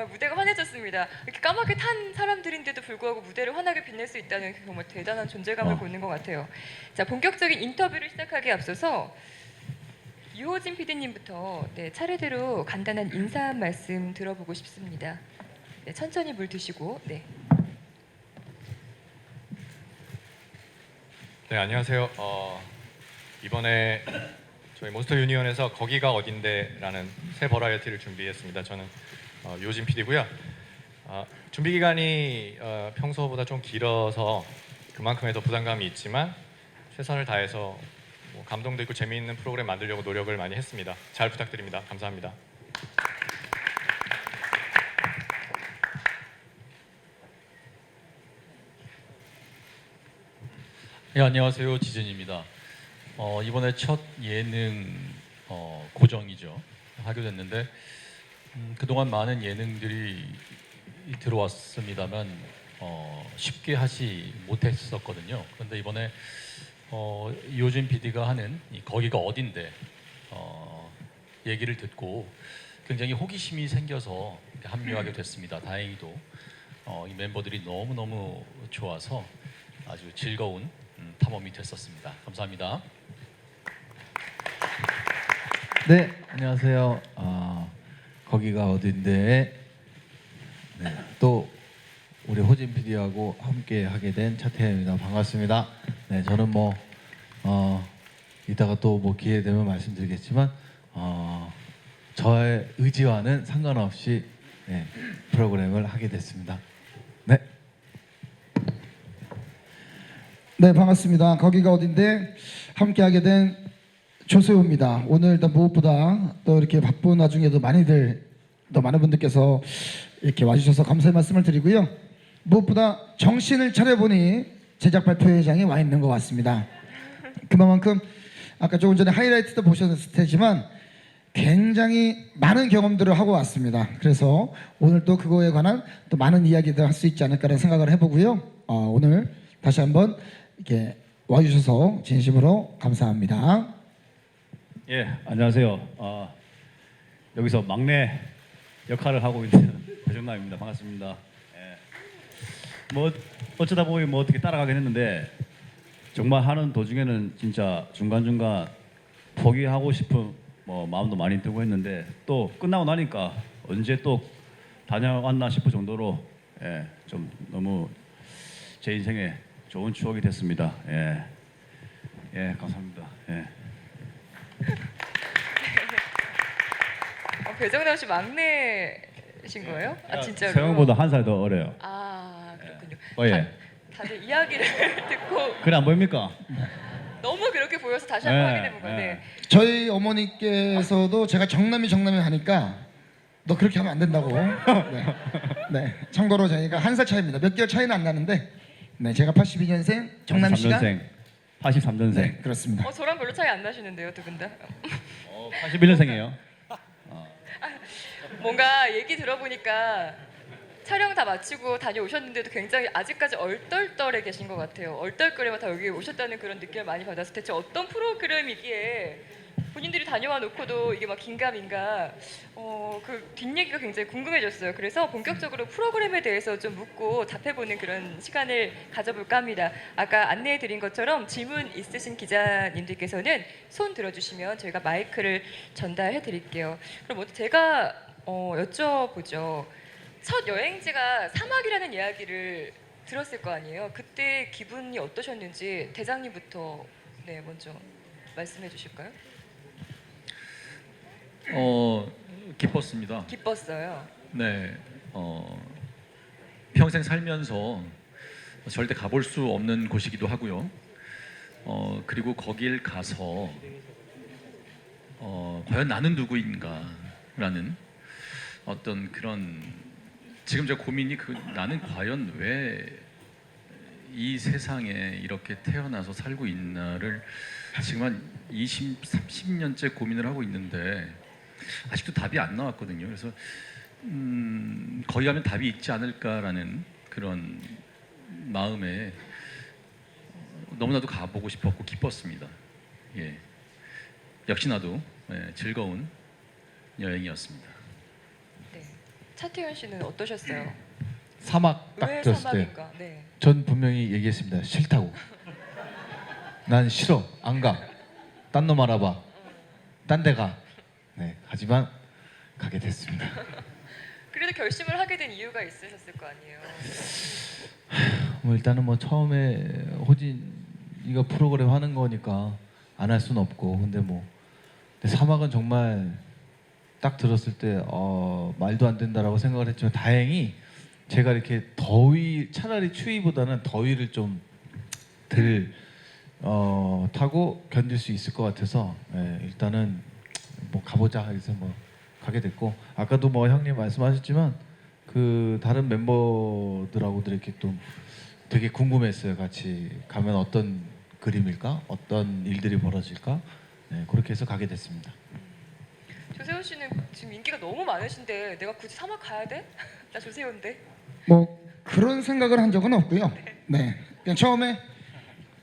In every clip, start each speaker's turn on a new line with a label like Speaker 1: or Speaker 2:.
Speaker 1: 무대가 환해졌습니다. 이렇게 까맣게 탄 사람들인데도 불구하고 무대를 환하게 빛낼 수 있다는 게 정말 대단한 존재감을 보는 것 같아요. 자, 본격적인 인터뷰를 시작하기에 앞서서 유호진 PD님부터 차례대로 간단한 인사 한 말씀 들어보고 싶습니다. 네, 천천히 물 드시고. 네,
Speaker 2: 안녕하세요. 이번에 저희 몬스터 유니온에서 거기가 어딘데라는 새 버라이어티를 준비했습니다. 저는 유호진 PD고요. 준비 기간이 평소보다 좀 길어서 그만큼의 더 부담감이 있지만 최선을 다해서 감동도 있고 재미있는 프로그램 만들려고 노력을 많이 했습니다. 잘 부탁드립니다. 감사합니다.
Speaker 3: 네, 안녕하세요. 지진입니다. 이번에 첫 예능 고정이죠. 하게 됐는데 그동안 많은 예능들이 들어왔습니다만 쉽게 하지 못했었거든요. 그런데 이번에 요즘 PD가 하는 거기가 어딘데 얘기를 듣고 굉장히 호기심이 생겨서 합류하게 됐습니다. 다행히도 이 멤버들이 너무너무 좋아서 아주 즐거운 탐험이 됐었습니다. 감사합니다.
Speaker 4: 네, 안녕하세요. 거기가 어딘데 또 우리 호진 PD하고 함께 하게 된 차태현입니다. 반갑습니다. 네, 저는 이따가 또 기회 되면 말씀드리겠지만 저의 의지와는 상관없이 프로그램을 하게 됐습니다. 네.
Speaker 5: 네, 반갑습니다. 거기가 어딘데 함께하게 된 조세호입니다. 오늘 일단 무엇보다 또 이렇게 바쁜 와중에도 많은 분들께서 이렇게 와주셔서 감사의 말씀을 드리고요. 무엇보다 정신을 차려보니 제작 발표회장에 와 있는 것 같습니다. 그만큼 아까 조금 전에 하이라이트도 보셨을 테지만 굉장히 많은 경험들을 하고 왔습니다. 그래서 오늘 또 그거에 관한 또 많은 이야기들 할 수 있지 않을까라는 생각을 해보고요. 오늘 다시 한번 이렇게 와주셔서 진심으로 감사합니다.
Speaker 6: 예, 안녕하세요. 여기서 막내 역할을 하고 있는 배정남입니다. 반갑습니다. 예. 어쩌다 보니 어떻게 따라가긴 했는데 정말 하는 도중에는 진짜 중간중간 포기하고 싶은 마음도 많이 들고 했는데 또 끝나고 나니까 언제 또 다녀왔나 싶을 정도로 좀 너무 제 인생에 좋은 추억이 됐습니다. 예, 감사합니다. 예.
Speaker 1: 배정남 씨 막내신 거예요? 진짜로?
Speaker 6: 세영보다 한 살 더 어려요.
Speaker 1: 그렇군요.
Speaker 6: 예.
Speaker 1: 다들 이야기를 듣고
Speaker 6: 그래 안 보입니까?
Speaker 1: 너무 그렇게 보여서 다시 한번 확인해 본 건데.
Speaker 5: 저희 어머니께서도 제가 정남이 하니까 너 그렇게 하면 안 된다고. 네. 참고로 저희가 한 살 차이입니다. 몇 개월 차이는 안 나는데 제가 82년생, 정남 씨가
Speaker 6: 83년생.
Speaker 5: 네, 그렇습니다.
Speaker 1: 저랑 별로 차이 안 나시는데요, 두 분 다.
Speaker 6: 81년생이에요.
Speaker 1: 뭔가 얘기 들어보니까 촬영 다 마치고 다녀오셨는데도 굉장히 아직까지 얼떨떨해 계신 것 같아요. 얼떨거리면서 여기 오셨다는 그런 느낌을 많이 받아서 대체 어떤 프로그램이기에 본인들이 다녀와 놓고도 이게 막 긴가민가 그 뒷얘기가 굉장히 궁금해졌어요. 그래서 본격적으로 프로그램에 대해서 좀 묻고 답해보는 그런 시간을 가져볼까 합니다. 아까 안내해드린 것처럼 질문 있으신 기자님들께서는 손 들어주시면 저희가 마이크를 전달해드릴게요. 그럼 먼저 제가 여쭤보죠. 첫 여행지가 사막이라는 이야기를 들었을 거 아니에요. 그때 기분이 어떠셨는지 대장님부터 먼저 말씀해 주실까요?
Speaker 3: 기뻤습니다.
Speaker 1: 기뻤어요.
Speaker 3: 네, 평생 살면서 절대 가볼 수 없는 곳이기도 하고요. 그리고 거길 가서 과연 나는 누구인가라는 어떤 그런 지금 제 고민이 나는 과연 왜 이 세상에 이렇게 태어나서 살고 있나를 지금 한 20, 30년째 고민을 하고 있는데 아직도 답이 안 나왔거든요. 그래서 거기 가면 답이 있지 않을까라는 그런 마음에 너무나도 가보고 싶었고 기뻤습니다. 예, 역시나도 즐거운 여행이었습니다.
Speaker 1: 차태현 씨는 어떠셨어요?
Speaker 4: 사막 딱
Speaker 1: 왜
Speaker 4: 들었을 때
Speaker 1: 사막인가? 네.
Speaker 4: 전 분명히 얘기했습니다. 싫다고. 난 싫어. 안 가. 딴 놈 알아봐. 딴 데 가. 네. 하지만 가게 됐습니다.
Speaker 1: 그래도 결심을 하게 된 이유가 있으셨을 거 아니에요.
Speaker 4: 뭐 일단은 뭐 처음에 호진이가 프로그램 하는 거니까 안 할 수는 없고 근데 뭐 근데 사막은 정말 딱 들었을 때 말도 안 된다라고 생각을 했지만 다행히 제가 이렇게 더위 차라리 추위보다는 더위를 좀 덜 타고 견딜 수 있을 것 같아서 일단은 뭐 가보자 해서 뭐 가게 됐고 아까도 뭐 형님 말씀하셨지만 그 다른 멤버들하고도 이렇게 또 되게 궁금했어요. 같이 가면 어떤 그림일까, 어떤 일들이 벌어질까, 그렇게 해서 가게 됐습니다.
Speaker 1: 조세호 씨는 지금 인기가 너무 많으신데 내가 굳이 사막 가야 돼? 나 조세호인데.
Speaker 5: 뭐 그런 생각을 한 적은 없고요. 네, 그냥 처음에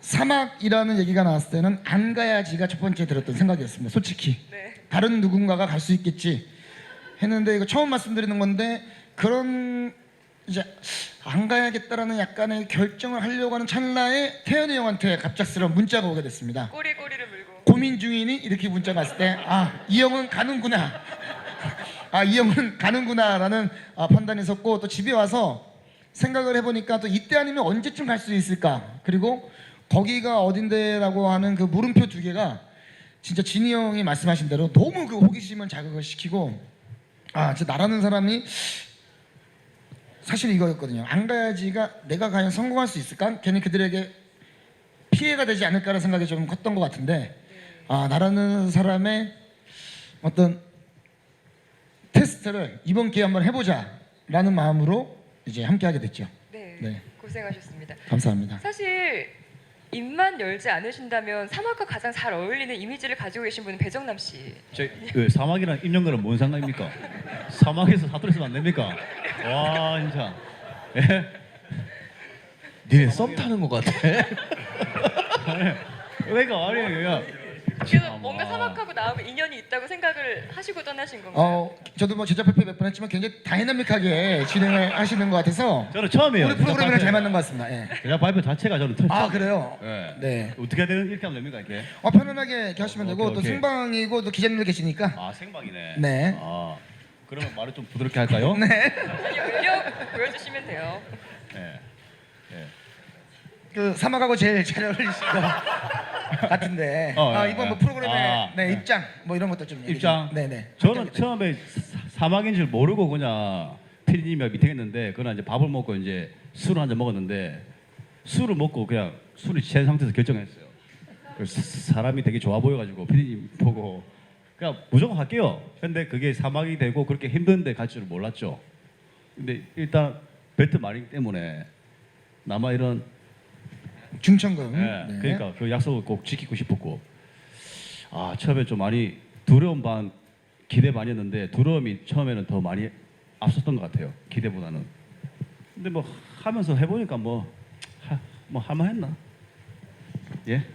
Speaker 5: 사막이라는 얘기가 나왔을 때는 안 가야지가 첫 번째 들었던 생각이었습니다. 솔직히
Speaker 1: 네.
Speaker 5: 다른 누군가가 갈 수 있겠지 했는데 이거 처음 말씀드리는 건데 그런 이제 안 가야겠다라는 약간의 결정을 하려고 하는 찰나에 태연이 형한테 갑작스러운 문자가 오게 됐습니다.
Speaker 1: 꼬리를 물고.
Speaker 5: 고민 중이니 이렇게 문자가 왔을 때 이 형은 가는구나. 이 형은 가는구나라는 판단이 섰고 또 집에 와서 생각을 해보니까 또 이때 아니면 언제쯤 갈 수 있을까 그리고 거기가 어딘데라고 하는 그 물음표 두 개가 진짜 진이 형이 말씀하신 대로 너무 그 호기심을 자극을 시키고 진짜 나라는 사람이 사실 이거였거든요. 안 가야지가 내가 과연 성공할 수 있을까? 괜히 그들에게 피해가 되지 않을까라는 생각이 좀 컸던 것 같은데 나라는 사람의 어떤 테스트를 이번 기회에 한번 해보자라는 마음으로 이제 함께하게 됐죠.
Speaker 1: 네.
Speaker 5: 네.
Speaker 1: 고생하셨습니다.
Speaker 5: 감사합니다.
Speaker 1: 사실 입만 열지 않으신다면 사막과 가장 잘 어울리는 이미지를 가지고 계신 분은 배정남 씨.
Speaker 6: 그 사막이랑 입연결은 뭔 상관입니까? 사막에서 사투리 쓰면 안 됩니까? 와 진짜. 예?
Speaker 4: 니네 썸 타는 것 같아.
Speaker 6: 그러니까 아니
Speaker 1: 그래서 뭔가 사막하고 나하고 인연이 있다고 생각을 하시고 떠나신 건가요?
Speaker 5: 저도 뭐 제자 발표 몇 번 했지만 굉장히 다이나믹하게 진행을 하시는 것 같아서
Speaker 6: 저는 처음이에요.
Speaker 5: 우리 프로그램이랑 잘 맞는 것 같습니다. 예.
Speaker 6: 제작 발표 자체가 저는
Speaker 5: 그래요?
Speaker 6: 예.
Speaker 5: 네.
Speaker 6: 어떻게 해야 되는 이렇게 하면 됩니까 이렇게?
Speaker 5: 편안하게 이렇게 하시면 되고
Speaker 6: 오케이,
Speaker 5: 또
Speaker 6: 오케이.
Speaker 5: 생방이고 또 기자님들 계시니까
Speaker 6: 아 생방이네.
Speaker 5: 네.
Speaker 6: 그러면 말을 좀 부드럽게 할까요?
Speaker 5: 네.
Speaker 1: 아니 원력 보여주시면 돼요.
Speaker 6: 예. 예.
Speaker 5: 그 사막하고 제일 잘 어울리실 것 같은데 이번 뭐 프로그램의 입장 뭐 이런 것도 좀 얘기
Speaker 6: 입장?
Speaker 5: 좀. 네네.
Speaker 6: 저는 처음에 사막인 줄 모르고 그냥 피디님이랑 미팅했는데 그날 이제 밥을 먹고 이제 술을 한 잔 먹었는데 술을 먹고 그냥 술이 취한 상태에서 결정했어요. 그래서 사람이 되게 좋아 보여가지고 피디님 보고 그냥 무조건 할게요. 근데 그게 사막이 되고 그렇게 힘든데 갈 줄 몰랐죠. 근데 일단 벨트 마링 때문에 남아 이런
Speaker 5: 중천금.
Speaker 6: 네. 그러니까 그 약속을 꼭 지키고 싶었고 처음에 좀 많이 두려움 반 기대 반이었는데 두려움이 처음에는 더 많이 앞섰던 것 같아요. 기대보다는. 근데 뭐 하면서 해보니까 뭐 할만했나? 예?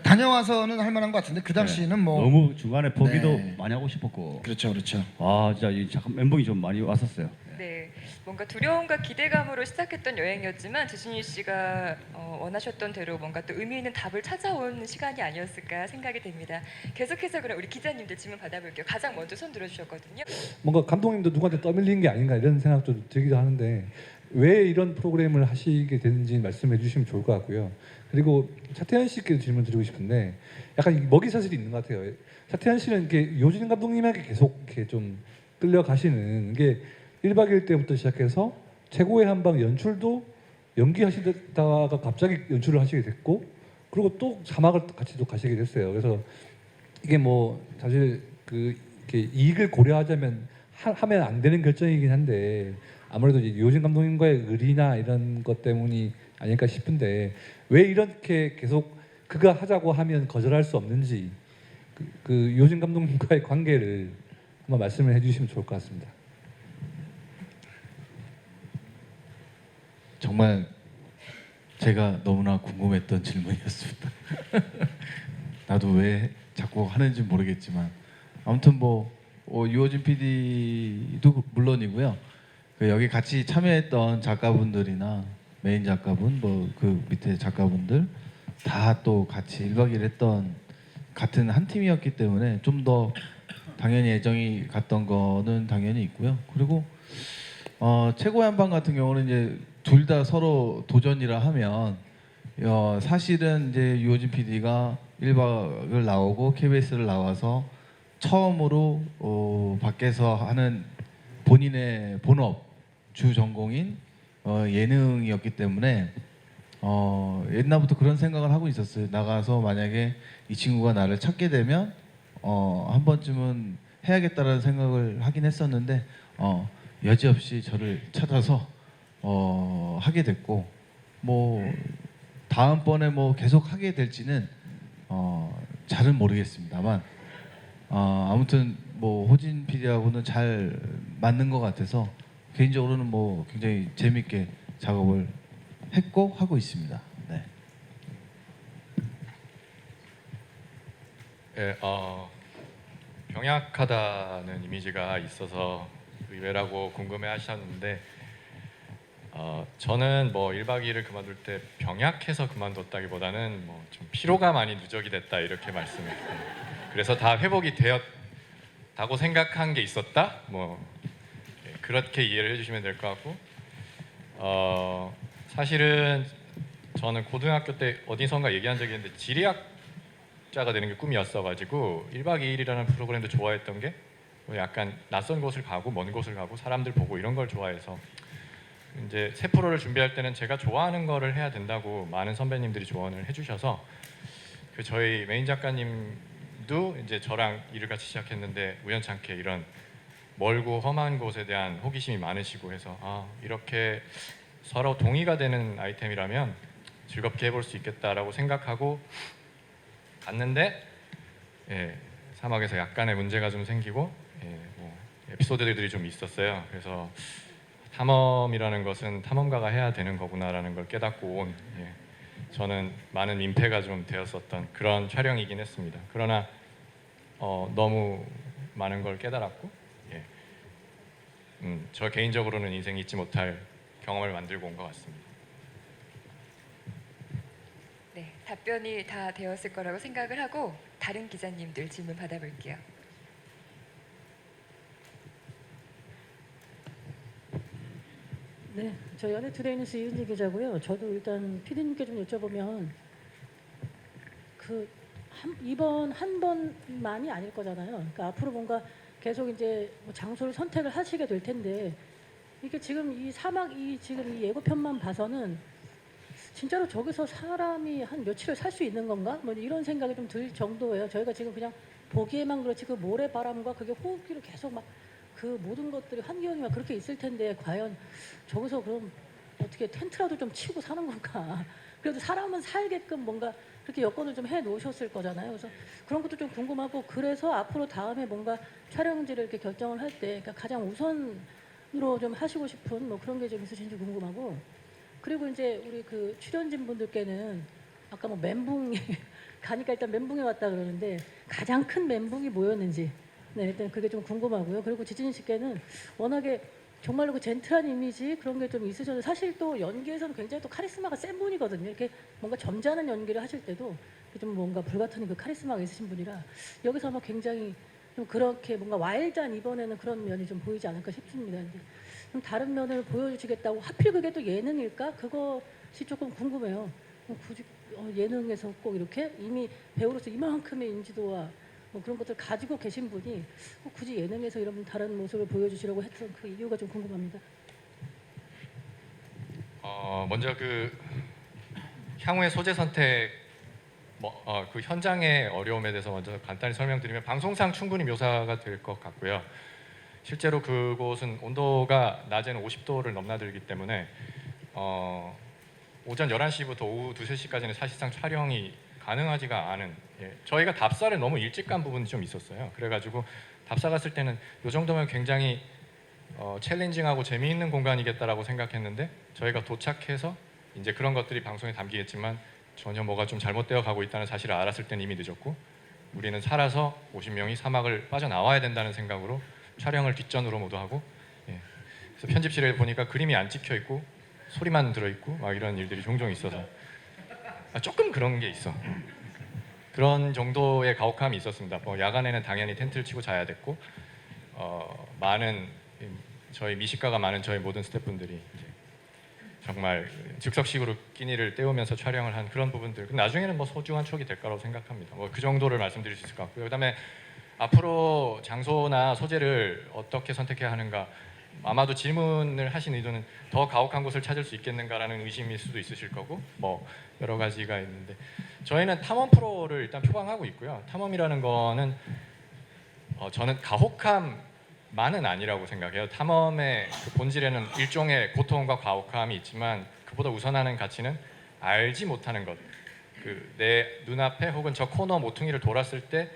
Speaker 5: 다녀와서는 할 만한 것 같은데 그 당시는 뭐
Speaker 6: 너무 중간에 포기도
Speaker 5: 네.
Speaker 6: 많이 하고 싶었고
Speaker 5: 그렇죠.
Speaker 6: 진짜 이 잠깐 멘붕이 좀 많이 왔었어요.
Speaker 1: 네, 뭔가 두려움과 기대감으로 시작했던 여행이었지만 지순이 씨가 원하셨던 대로 뭔가 또 의미 있는 답을 찾아온 시간이 아니었을까 생각이 됩니다. 계속해서 그럼 우리 기자님들 질문 받아볼게요. 가장 먼저 손 들어주셨거든요.
Speaker 7: 뭔가 감독님도 누구한테 떠밀린 게 아닌가 이런 생각도 들기도 하는데 왜 이런 프로그램을 하시게 됐는지 말씀해 주시면 좋을 것 같고요. 그리고 차태현 씨께 질문 드리고 싶은데 약간 먹이 사슬이 있는 것 같아요. 차태현 씨는 이렇게 요진 감독님에게 계속 이렇게 좀 끌려가시는 게 1박 2일 때부터 시작해서 최고의 한방 연출도 연기하시다가 갑자기 연출을 하시게 됐고 그리고 또 사막을 같이 또 가시게 됐어요. 그래서 이게 뭐 사실 그 이렇게 이익을 고려하자면 하면 안 되는 결정이긴 한데 아무래도 이제 요진 감독님과의 의리나 이런 것 때문이 아닐까 싶은데 왜 이렇게 계속 그가 하자고 하면 거절할 수 없는지 그 요진 감독님과의 관계를 한번 말씀을 해주시면 좋을 것 같습니다.
Speaker 4: 정말 제가 너무나 궁금했던 질문이었습니다. 나도 왜 자꾸 하는지 모르겠지만 아무튼 뭐 유호진 PD도 물론이고요. 그 여기 같이 참여했던 작가분들이나 메인 작가분 뭐 그 밑에 작가분들 다 또 같이 1박 2일 했던 같은 한 팀이었기 때문에 좀 더 당연히 애정이 갔던 거는 당연히 있고요. 그리고 최고의 한방 같은 경우는 이제 둘 다 서로 도전이라 하면 사실은 이제 유호진 PD가 1박을 나오고 KBS를 나와서 처음으로 밖에서 하는 본인의 본업 주 전공인 예능이었기 때문에 옛날부터 그런 생각을 하고 있었어요. 나가서 만약에 이 친구가 나를 찾게 되면 한 번쯤은 해야겠다라는 생각을 하긴 했었는데 여지없이 저를 찾아서 하게 됐고 뭐 다음번에 뭐 계속 하게 될지는 잘은 모르겠습니다만 아무튼 뭐 호진 PD하고는 잘 맞는 것 같아서 개인적으로는 뭐 굉장히 재밌게 작업을 했고 하고 있습니다. 네.
Speaker 2: 예, 병약하다는 이미지가 있어서 의외라고 궁금해하셨는데 저는 뭐 1박 2일을 그만둘 때 병약해서 그만뒀다기보다는 뭐 좀 피로가 많이 누적이 됐다 이렇게 말씀했어요. 그래서 다 회복이 되었다고 생각한 게 있었다. 뭐 그렇게 이해를 해주시면 될 것 같고 사실은 저는 고등학교 때 어디선가 얘기한 적이 있는데 지리학자가 되는 게 꿈이었어가지고 1박 2일이라는 프로그램도 좋아했던 게 약간 낯선 곳을 가고 먼 곳을 가고 사람들 보고 이런 걸 좋아해서 이제 새 프로를 준비할 때는 제가 좋아하는 거를 해야 된다고 많은 선배님들이 조언을 해주셔서 그 저희 메인 작가님도 이제 저랑 일을 같이 시작했는데 우연찮게 이런 멀고 험한 곳에 대한 호기심이 많으시고 해서 이렇게 서로 동의가 되는 아이템이라면 즐겁게 해볼 수 있겠다라고 생각하고 갔는데 사막에서 약간의 문제가 좀 생기고 뭐 에피소드들이 좀 있었어요. 그래서 탐험이라는 것은 탐험가가 해야 되는 거구나라는 걸 깨닫고 온 저는 많은 민폐가 좀 되었었던 그런 촬영이긴 했습니다. 그러나 너무 많은 걸 깨달았고 저 개인적으로는 인생 잊지 못할 경험을 만들고 온 것 같습니다.
Speaker 1: 네, 답변이 다 되었을 거라고 생각을 하고 다른 기자님들 질문 받아볼게요.
Speaker 8: 네, 저 연예투데이뉴스 이은지 기자고요. 저도 일단 PD님께 좀 여쭤보면 이번 한 번만이 아닐 거잖아요. 그러니까 앞으로 뭔가 계속 이제 뭐 장소를 선택을 하시게 될 텐데 이게 지금 이 사막 지금 이 예고편만 봐서는 진짜로 저기서 사람이 한 며칠을 살 수 있는 건가? 뭐 이런 생각이 좀 들 정도예요. 저희가 지금 그냥 보기에만 그렇지 그 모래바람과 그게 호흡기로 계속 막 그 모든 것들이 환경이 막 그렇게 있을 텐데 과연 저기서 그럼 어떻게 텐트라도 좀 치고 사는 건가? 그래도 사람은 살게끔 뭔가 그렇게 여건을 좀 해 놓으셨을 거잖아요. 그래서 그런 것도 좀 궁금하고 그래서 앞으로 다음에 뭔가 촬영지를 이렇게 결정을 할 때 그러니까 가장 우선으로 좀 하시고 싶은 뭐 그런 게 좀 있으신지 궁금하고 그리고 이제 우리 그 출연진 분들께는 아까 뭐 멘붕 가니까 일단 멘붕에 왔다 그러는데 가장 큰 멘붕이 뭐였는지 네 일단 그게 좀 궁금하고요. 그리고 지진 씨께는 워낙에 정말로 그 젠틀한 이미지 그런 게 좀 있으셔서 사실 또 연기에서는 굉장히 또 카리스마가 센 분이거든요. 이렇게 뭔가 점잖은 연기를 하실 때도 좀 뭔가 불같은 그 카리스마가 있으신 분이라 여기서 아마 굉장히 좀 그렇게 뭔가 와일드한 이번에는 그런 면이 좀 보이지 않을까 싶습니다. 근데 좀 다른 면을 보여주시겠다고 하필 그게 또 예능일까? 그것이 조금 궁금해요. 굳이 예능에서 꼭 이렇게 이미 배우로서 이만큼의 인지도와 뭐 그런 것들 가지고 계신 분이 굳이 예능에서 이런 다른 모습을 보여주시려고 했던 그 이유가 좀 궁금합니다.
Speaker 2: 먼저 그 향후의 소재 선택 그 현장의 어려움에 대해서 먼저 간단히 설명드리면 방송상 충분히 묘사가 될 것 같고요. 실제로 그곳은 온도가 낮에는 50도를 넘나들기 때문에 오전 11시부터 오후 2, 3시까지는 사실상 촬영이 가능하지가 않은 저희가 답사를 너무 일찍 간 부분이 좀 있었어요. 그래가지고 답사 갔을 때는 이 정도면 굉장히 챌린징하고 재미있는 공간이겠다라고 생각했는데 저희가 도착해서 이제 그런 것들이 방송에 담기겠지만 전혀 뭐가 좀 잘못되어 가고 있다는 사실을 알았을 때는 이미 늦었고 우리는 살아서 50명이 사막을 빠져나와야 된다는 생각으로 촬영을 뒷전으로 모두 하고 그래서 편집실에 보니까 그림이 안 찍혀 있고 소리만 들어 있고 막 이런 일들이 종종 있어서 조금 그런 게 있어. 그런 정도의 가혹함이 있었습니다. 뭐 야간에는 당연히 텐트를 치고 자야 됐고 많은 저희 미식가가 많은 저희 모든 스태프분들이 이제 정말 즉석식으로 끼니를 때우면서 촬영을 한 그런 부분들. 나중에는 뭐 소중한 추억이 될 거라고 생각합니다. 뭐 그 정도를 말씀드릴 수 있을 것 같고요. 그다음에 앞으로 장소나 소재를 어떻게 선택해야 하는가. 아마도 질문을 하신 의도는 더 가혹한 곳을 찾을 수 있겠는가라는 의심일 수도 있으실 거고 뭐 여러 가지가 있는데 저희는 탐험 프로를 일단 표방하고 있고요. 탐험이라는 거는 저는 가혹함만은 아니라고 생각해요. 탐험의 그 본질에는 일종의 고통과 가혹함이 있지만 그보다 우선하는 가치는 알지 못하는 것. 그 내 눈앞에 혹은 저 코너 모퉁이를 돌았을 때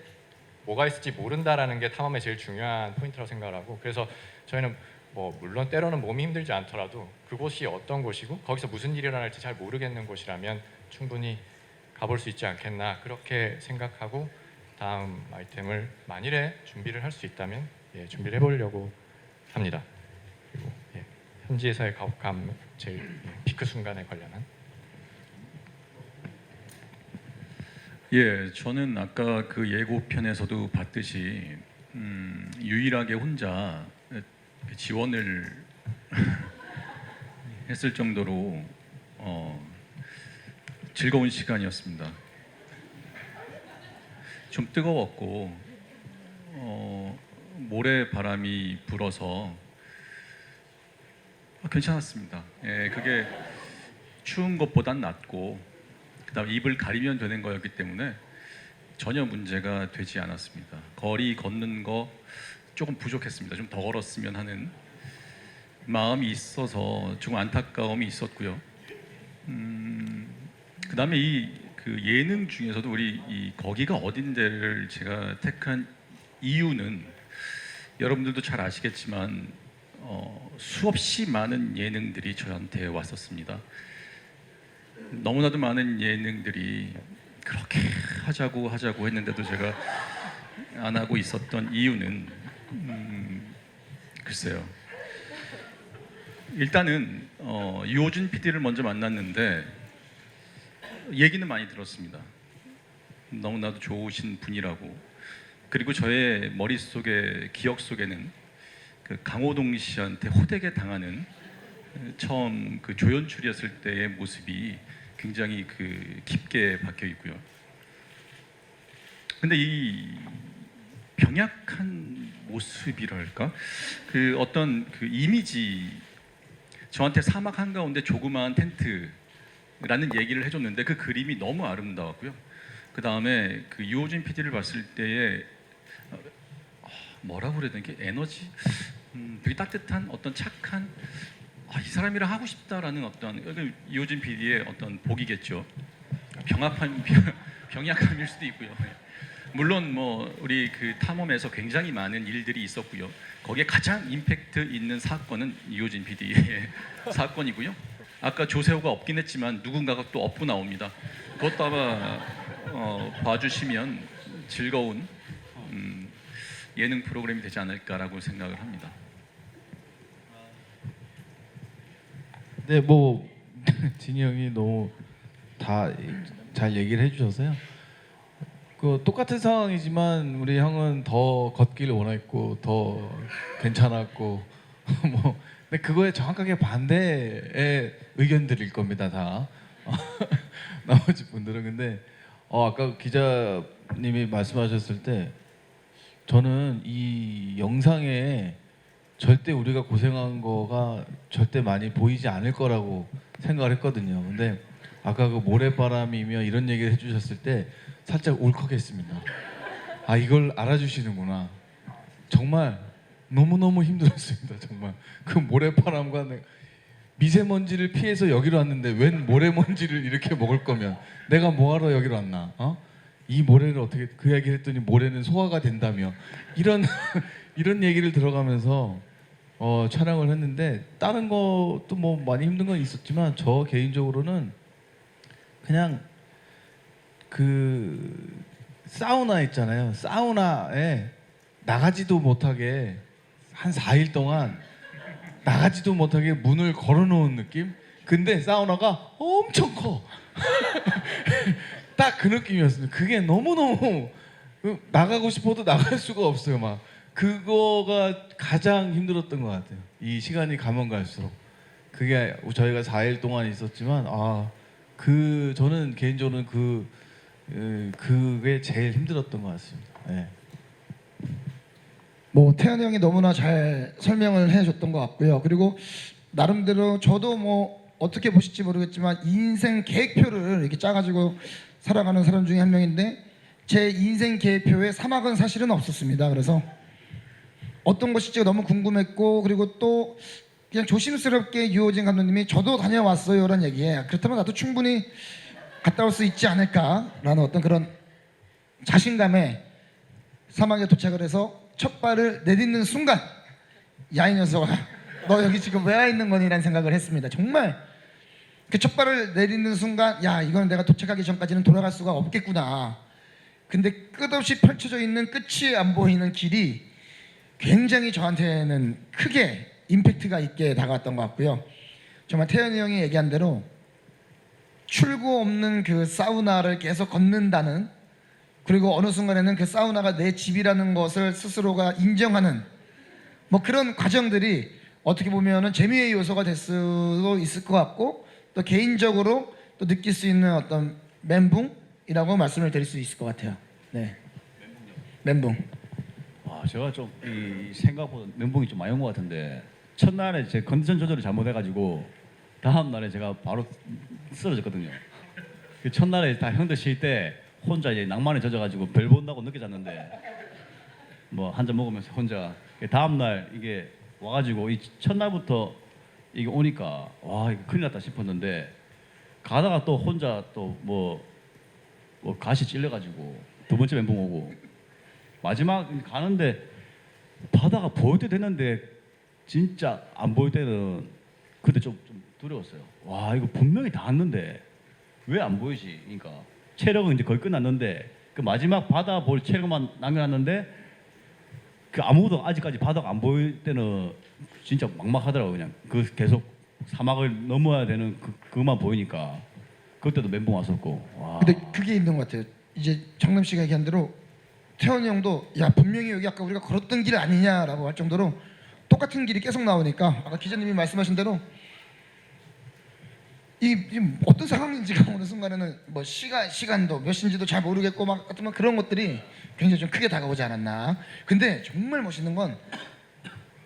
Speaker 2: 뭐가 있을지 모른다라는 게 탐험의 제일 중요한 포인트라고 생각을 하고 그래서 저희는 뭐 물론 때로는 몸이 힘들지 않더라도 그곳이 어떤 곳이고 거기서 무슨 일이 일어날지 잘 모르겠는 곳이라면 충분히 가볼 수 있지 않겠나 그렇게 생각하고 다음 아이템을 만일에 준비를 할 수 있다면 준비를 해보려고 합니다. 그리고 현지에서의 가혹함 제일 피크 순간에 관련한
Speaker 3: 저는 아까 그 예고편에서도 봤듯이 유일하게 혼자 지원을 했을 정도로 즐거운 시간이었습니다. 좀 뜨거웠고 모래바람이 불어서 괜찮았습니다. 그게 추운 것보단 낫고 그다음 입을 가리면 되는 거였기 때문에 전혀 문제가 되지 않았습니다. 거리 걷는 거 조금 부족했습니다. 좀 더 걸었으면 하는 마음이 있어서 좀 안타까움이 있었고요. 그다음에 그 예능 중에서도 우리 이 거기가 어딘데를 제가 택한 이유는 여러분들도 잘 아시겠지만 수없이 많은 예능들이 저한테 왔었습니다. 너무나도 많은 예능들이 그렇게 하자고 했는데도 제가 안 하고 있었던 이유는 글쎄요. 일단은 유호준 PD를 먼저 만났는데 얘기는 많이 들었습니다. 너무나도 좋으신 분이라고. 그리고 저의 머릿속에 기억 속에는 그 강호동 씨한테 호되게 당하는 처음 그 조연출이었을 때의 모습이 굉장히 그 깊게 박혀 있고요. 근데 이 병약한 모습이랄까? 그 어떤 그 이미지 저한테 사막 한가운데 조그마한 텐트라는 얘기를 해줬는데 그 그림이 너무 아름다웠고요. 그 다음에 그 유호진 PD를 봤을 때에 뭐라고 그래야 되나 에너지, 되게 따뜻한 어떤 착한 이 사람이랑 하고 싶다라는 어떤 유호진 PD의 어떤 복이겠죠. 병약함일 수도 있고요. 물론 뭐 우리 그 탐험에서 굉장히 많은 일들이 있었고요. 거기에 가장 임팩트 있는 사건은 유호진 PD의 사건이고요. 아까 조세호가 없긴 했지만 누군가가 또 업고 나옵니다. 그것도 아마 봐주시면 즐거운 예능 프로그램이 되지 않을까라고 생각을 합니다.
Speaker 4: 네, 뭐 진이 형이 너무 다 잘 얘기를 해주셔서요. 그 똑같은 상황이지만 우리 형은 더 걷기를 원했고 더 괜찮았고 뭐 근데 그거에 정확하게 반대의 의견들일 겁니다 다. 나머지 분들은 근데 아까 기자님이 말씀하셨을 때 저는 이 영상에 절대 우리가 고생한 거가 절대 많이 보이지 않을 거라고 생각을 했거든요. 근데 아까 그 모래바람이며 이런 얘기를 해주셨을 때 살짝 울컥했습니다. 이걸 알아주시는구나. 정말 너무너무 힘들었습니다. 정말 그 모래바람과 미세먼지를 피해서 여기로 왔는데 웬 모래먼지를 이렇게 먹을 거면 내가 뭐하러 여기로 왔나? 이 모래를 어떻게 그 얘기를 했더니 모래는 소화가 된다며 이런 이런 얘기를 들어가면서 촬영을 했는데 다른 것도 뭐 많이 힘든 건 있었지만 저 개인적으로는 그냥 그 사우나 있잖아요. 사우나에 나가지도 못하게 한 4일 동안 나가지도 못하게 문을 걸어놓은 느낌. 근데 사우나가 엄청 커. 딱 그 느낌이었습니다. 그게 너무너무 나가고 싶어도 나갈 수가 없어요. 막 그거가 가장 힘들었던 것 같아요. 이 시간이 가면 갈수록 그게 저희가 4일 동안 있었지만 저는 개인적으로는 그게 제일 힘들었던 것 같습니다. 네.
Speaker 5: 뭐 태현이 형이 너무나 잘 설명을 해줬던 것 같고요. 그리고 나름대로 저도 뭐 어떻게 보실지 모르겠지만 인생 계획표를 이렇게 짜가지고 살아가는 사람 중에 한 명인데 제 인생 계획표에 사막은 사실은 없었습니다. 그래서 어떤 것일지 너무 궁금했고 그리고 또 그냥 조심스럽게 유호진 감독님이 저도 다녀왔어요라는 얘기에 그렇다면 나도 충분히 갔다 올 수 있지 않을까라는 어떤 그런 자신감에 사막에 도착을 해서 첫 발을 내딛는 순간 야 이 녀석아 너 여기 지금 왜 와 있는 거니라는 생각을 했습니다. 정말 그 첫 발을 내딛는 순간 야 이건 내가 도착하기 전까지는 돌아갈 수가 없겠구나. 근데 끝없이 펼쳐져 있는 끝이 안 보이는 길이 굉장히 저한테는 크게 임팩트가 있게 다가왔던 것 같고요. 정말 태현이 형이 얘기한 대로 출구 없는 그 사우나를 계속 걷는다는 그리고 어느 순간에는 그 사우나가 내 집이라는 것을 스스로가 인정하는 뭐 그런 과정들이 어떻게 보면은 재미의 요소가 될 수도 있을 것 같고 또 개인적으로 또 느낄 수 있는 어떤 멘붕이라고 말씀을 드릴 수 있을 것 같아요. 네, 멘붕.
Speaker 6: 제가 좀 이 생각보다 멘붕이 좀 많이 온 것 같은데 첫날에 제 컨디션 조절을 잘못해가지고 다음 날에 제가 바로 쓰러졌거든요. 그 첫날에 다 형들 쉴 때 혼자 이제 낭만에 젖어가지고 별 본다고 늦게 잤는데 뭐 한 잔 먹으면서 혼자 다음 날 이게 와가지고 이 첫날부터 이게 오니까 와 이거 큰일 났다 싶었는데 가다가 또 혼자 또 뭐 가시 찔려가지고 두 번째 멘붕 오고 마지막 가는데 바다가 보일 때 됐는데 진짜 안 보일 때는 그때 좀 두려웠어요. 와 이거 분명히 다 왔는데 왜 안 보이지? 그러니까 체력은 이제 거의 끝났는데 그 마지막 바다 볼 체력만 남겨놨는데 그 아무도 아직까지 바다가 안 보일 때는 진짜 막막하더라고요. 그냥 그 계속 사막을 넘어야 되는 그만 보이니까 그때도 멘붕 왔었고. 와.
Speaker 5: 근데 그게 있는 것 같아요. 이제 정남 씨가 얘기한 대로 태원이 형도 야 분명히 여기 아까 우리가 걸었던 길 아니냐라고 할 정도로 똑같은 길이 계속 나오니까 아까 기자님이 말씀하신 대로 이 어떤 상황인지가 어느 순간에는 뭐 시간도 몇 시인지도 잘 모르겠고 막 같은 그런 것들이 굉장히 좀 크게 다가오지 않았나. 근데 정말 멋있는 건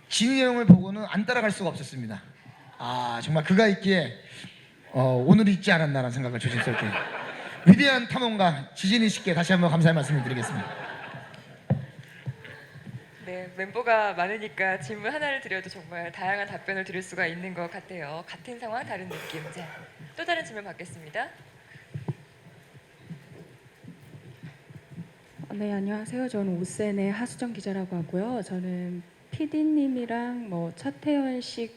Speaker 5: 진이 형을 보고는 안 따라갈 수가 없었습니다. 아 정말 그가 있기에 오늘이 있지 않았나라는 생각을 조심스럽게 위대한 탐험가 지진이 씨께 다시 한번 감사의 말씀을 드리겠습니다.
Speaker 1: 네, 멤버가 많으니까 질문 하나를 드려도 정말 다양한 답변을 드릴 수가 있는 것 같아요. 같은 상황, 다른 느낌. 자, 또 다른 질문 받겠습니다.
Speaker 9: 네, 안녕하세요. 저는 오센의 하수정 기자라고 하고요. 저는 PD님이랑 뭐 차태현 씨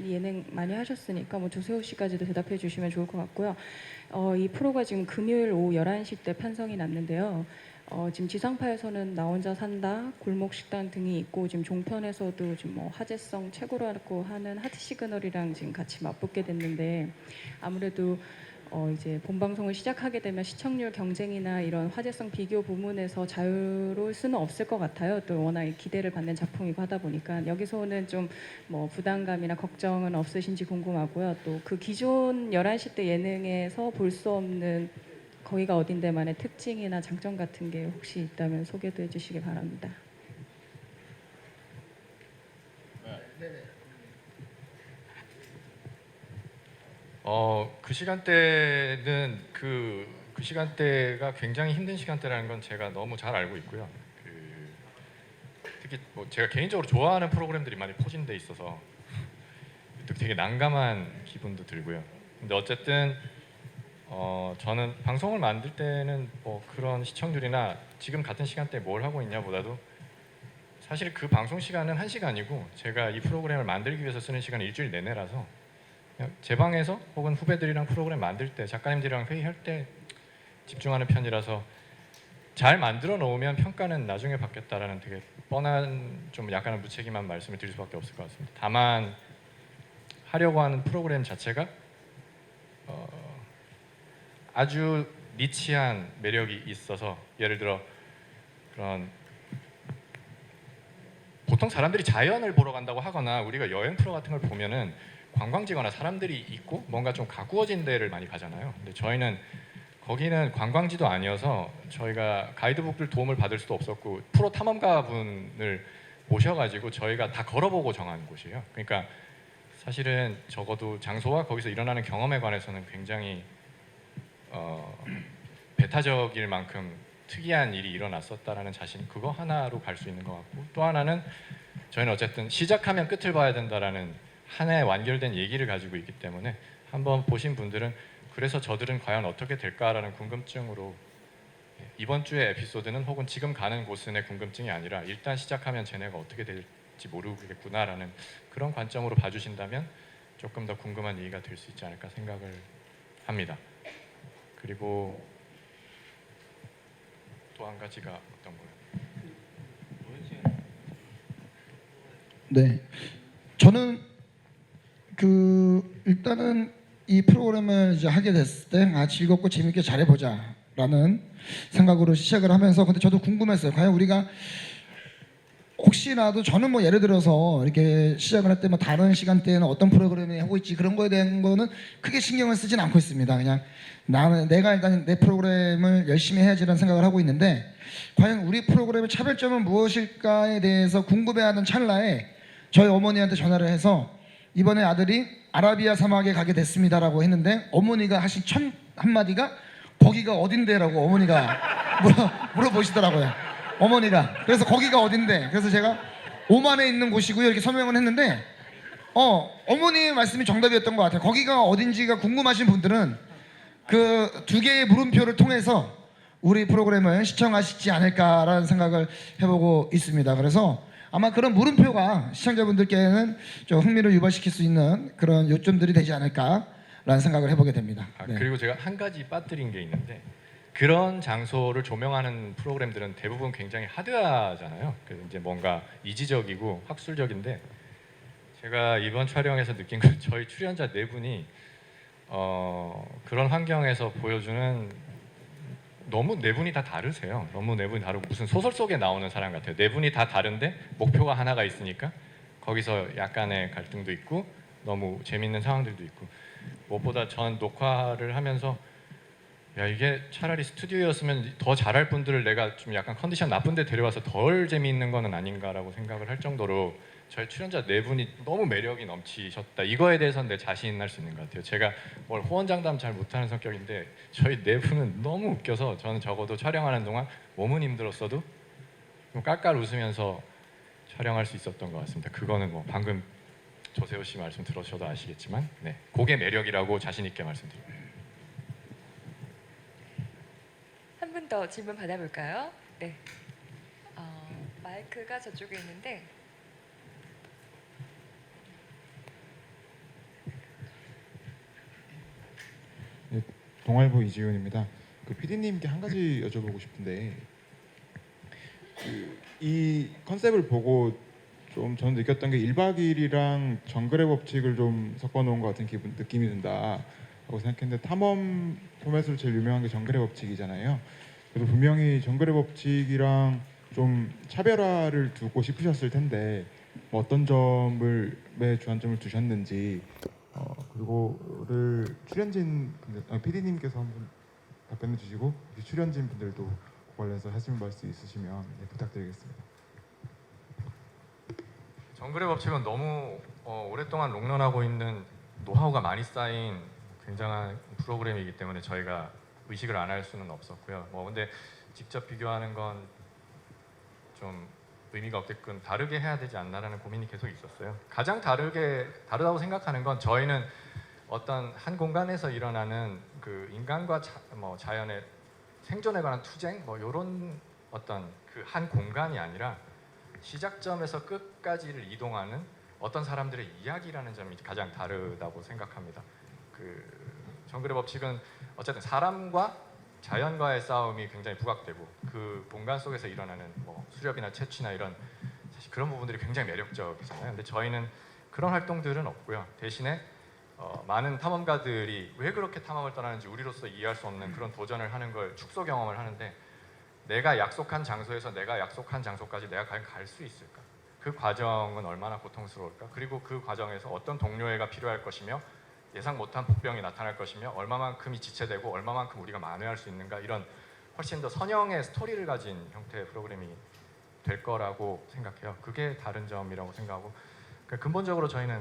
Speaker 9: 예능 많이 하셨으니까 뭐 조세호 씨까지도 대답해 주시면 좋을 것 같고요. 이 프로가 지금 금요일 오후 11시 때 편성이 났는데요. 지금 지상파에서는 나 혼자 산다, 골목 식당 등이 있고 지금 종편에서도 지금 뭐 화제성 최고라고 하는 하트 시그널이랑 지금 같이 맞붙게 됐는데 아무래도 이제 본 방송을 시작하게 되면 시청률 경쟁이나 이런 화제성 비교 부문에서 자유로울 수는 없을 것 같아요. 또 워낙 기대를 받는 작품이고 하다 보니까 여기서 오는 좀 뭐 부담감이나 걱정은 없으신지 궁금하고요. 또 그 기존 11시 때 예능에서 볼 수 없는 거기가 어딘데만의 특징이나 장점 같은 게 혹시 있다면 소개도 해주시기 바랍니다.
Speaker 2: 그 시간대는 그 시간대가 굉장히 힘든 시간대라는 건 제가 너무 잘 알고 있고요. 특히 뭐 제가 개인적으로 좋아하는 프로그램들이 많이 포진돼 있어서 되게 난감한 기분도 들고요. 근데 어쨌든 저는 방송을 만들 때는 뭐 그런 시청률이나 지금 같은 시간대에 뭘 하고 있냐보다도 사실 그 방송 시간은 1시간이고 제가 이 프로그램을 만들기 위해서 쓰는 시간은 일주일 내내라서 그냥 제 방에서 혹은 후배들이랑 프로그램 만들 때 작가님들이랑 회의할 때 집중하는 편이라서 잘 만들어 놓으면 평가는 나중에 받겠다라는 되게 뻔한 좀 약간은 무책임한 말씀을 드릴 수밖에 없을 것 같습니다. 다만 하려고 하는 프로그램 자체가 아주 니치한 매력이 있어서 예를 들어 그런 보통 사람들이 자연을 보러 간다고 하거나 우리가 여행 프로 같은 걸 보면은 관광지거나 사람들이 있고 뭔가 좀 가꾸어진 데를 많이 가잖아요. 근데 저희는 거기는 관광지도 아니어서 저희가 가이드북들 도움을 받을 수도 없었고 프로 탐험가 분을 모셔가지고 저희가 다 걸어보고 정한 곳이에요. 그러니까 사실은 적어도 장소와 거기서 일어나는 경험에 관해서는 굉장히 배타적일 만큼 특이한 일이 일어났었다라는 자신 그거 하나로 갈 수 있는 것 같고 또 하나는 저희는 어쨌든 시작하면 끝을 봐야 된다라는 하나의 완결된 얘기를 가지고 있기 때문에 한번 보신 분들은 그래서 저들은 과연 어떻게 될까라는 궁금증으로 이번 주의 에피소드는 혹은 지금 가는 곳은의 궁금증이 아니라 일단 시작하면 쟤네가 어떻게 될지 모르겠구나라는 그런 관점으로 봐주신다면 조금 더 궁금한 얘기가 될 수 있지 않을까 생각을 합니다. 그리고 또 한 가지가 어떤 거예요?
Speaker 5: 네, 저는 일단은 이 프로그램을 이제 하게 됐을 때 즐겁고 재밌게 잘해보자라는 생각으로 시작을 하면서 근데 저도 궁금했어요. 과연 우리가 혹시라도 저는 뭐 예를 들어서 이렇게 시작을 할 때 뭐 다른 시간대에는 어떤 프로그램을 하고 있지 그런 거에 대한 거는 크게 신경을 쓰진 않고 있습니다. 그냥 내가 일단 내 프로그램을 열심히 해야지라는 생각을 하고 있는데 과연 우리 프로그램의 차별점은 무엇일까에 대해서 궁금해하는 찰나에 저희 어머니한테 전화를 해서 이번에 아들이 아라비아 사막에 가게 됐습니다라고 했는데 어머니가 하신 첫 한마디가 거기가 어딘데라고 어머니가 물어보시더라고요. 어머니가. 그래서 거기가 어딘데? 그래서 제가 오만에 있는 곳이고요 이렇게 설명을 했는데 어머니의 말씀이 정답이었던 것 같아요. 거기가 어딘지가 궁금하신 분들은 그 두 개의 물음표를 통해서 우리 프로그램을 시청하시지 않을까라는 생각을 해보고 있습니다. 그래서 아마 그런 물음표가 시청자분들께는 좀 흥미를 유발시킬 수 있는 그런 요점들이 되지 않을까라는 생각을 해보게 됩니다. 네.
Speaker 2: 그리고 제가 한 가지 빠뜨린 게 있는데 그런 장소를 조명하는 프로그램들은 대부분 굉장히 하드하잖아요. 그래서 이제 뭔가 이지적이고 학술적인데 제가 이번 촬영에서 느낀 건 저희 출연자 네 분이 그런 환경에서 보여주는 너무 네 분이 다 다르세요. 너무 네 분이 다르고 무슨 소설 속에 나오는 사람 같아요. 네 분이 다 다른데 목표가 하나가 있으니까 거기서 약간의 갈등도 있고 너무 재밌는 상황들도 있고 무엇보다 전 녹화를 하면서 야 이게 차라리 스튜디오였으면 더 잘할 분들을 내가 좀 약간 컨디션 나쁜데 데려와서 덜 재미있는 거는 아닌가라고 생각을 할 정도로 저희 출연자 네 분이 너무 매력이 넘치셨다. 이거에 대해서는 내 자신할 수 있는 것 같아요. 제가 뭘 호언장담 잘 못하는 성격인데 저희 네 분은 너무 웃겨서 저는 적어도 촬영하는 동안 몸은 힘들었어도 좀 깔깔 웃으면서 촬영할 수 있었던 것 같습니다. 그거는 뭐 방금 조세호 씨 말씀 들으셔도 아시겠지만 네, 그게 매력이라고 자신 있게 말씀드립니다.
Speaker 1: 한 분 더 질문 받아볼까요? 네. 마이크가 저쪽에 있는데
Speaker 10: 동아일보 이지훈입니다. 그 PD님께 한 가지 여쭤보고 싶은데 이 컨셉을 보고 좀 저는 느꼈던 게 1박 2일이랑 정글의 법칙을 좀 섞어놓은 것 같은 느낌이 든다라고 생각했는데 탐험 포맷으로 제일 유명한 게 정글의 법칙이잖아요. 그래서 분명히 정글의 법칙이랑 좀 차별화를 두고 싶으셨을 텐데 뭐 어떤 점에 주안점을 두셨는지 그리고를 출연진 분들, PD님께서 한번 답변해 주시고 출연진 분들도 관련해서 하신 말씀 있으시면 부탁드리겠습니다.
Speaker 2: 정글의 법칙은 너무 오랫동안 롱런하고 있는 노하우가 많이 쌓인 굉장한 프로그램이기 때문에 저희가 의식을 안 할 수는 없었고요. 근데 직접 비교하는 건 좀 의미가 없게끔 다르게 해야 되지 않나라는 고민이 계속 있었어요. 가장 다르다고 생각하는 건 저희는 어떤 한 공간에서 일어나는 그 인간과 자연의 생존에 관한 투쟁 이런 어떤 그 한 공간이 아니라 시작점에서 끝까지를 이동하는 어떤 사람들의 이야기라는 점이 가장 다르다고 생각합니다. 그 정글의 법칙은 어쨌든 사람과 자연과의 싸움이 굉장히 부각되고 그 공간 속에서 일어나는 뭐 수렵이나 채취나 이런 사실 그런 부분들이 굉장히 매력적이잖아요. 근데 저희는 그런 활동들은 없고요. 대신에 많은 탐험가들이 왜 그렇게 탐험을 떠나는지 우리로서 이해할 수 없는 그런 도전을 하는 걸 축소 경험을 하는데 내가 약속한 장소에서 내가 약속한 장소까지 내가 과연 갈 수 있을까? 그 과정은 얼마나 고통스러울까? 그리고 그 과정에서 어떤 동료애가 필요할 것이며 예상 못한 복병이 나타날 것이며 얼마만큼이 지체되고 얼마만큼 우리가 만회할 수 있는가 이런 훨씬 더 선형의 스토리를 가진 형태의 프로그램이 될 거라고 생각해요. 그게 다른 점이라고 생각하고 그러니까 근본적으로 저희는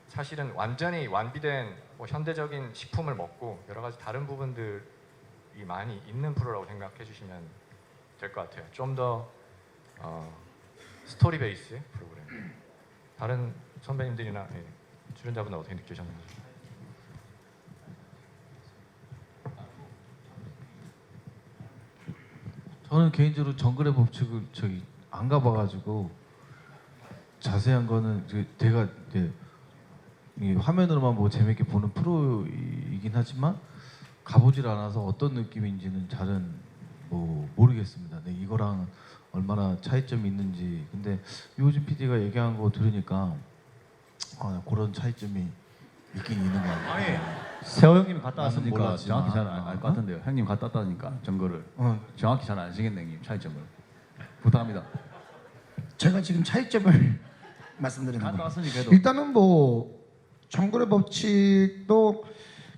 Speaker 2: 사실은 완전히 완비된 뭐 현대적인 식품을 먹고 여러 가지 다른 부분들이 많이 있는 프로라고 생각해 주시면 될 것 같아요. 좀 더 스토리 베이스의 프로그램. 다른 선배님들이나 출연자분들 어떻게 느끼셨는지.
Speaker 4: 저는 개인적으로 정글의 법칙을 안 가봐가지고 자세한 거는 제가 이제 이 화면으로만 뭐 재밌게 보는 프로이긴 하지만 가보질 않아서 어떤 느낌인지는 잘은 뭐 모르겠습니다. 네, 이거랑 얼마나 차이점이 있는지. 근데 요즘 PD가 얘기한 거 들으니까 그런 차이점이 있긴 있는 것 같아요.
Speaker 6: 세호 형님이 갔다
Speaker 4: 나는
Speaker 6: 왔으니까
Speaker 4: 몰랐지만.
Speaker 6: 정확히 잘 알 것 같은데요. 형님 갔다 왔다니까 정거를 정확히 잘 아시겠네, 형님 차이점을. 부탁합니다.
Speaker 5: 제가 지금 차이점을 말씀드리는
Speaker 6: 갔다
Speaker 5: 거예요.
Speaker 6: 왔으니까 해도
Speaker 5: 일단은 뭐 정글의 법칙도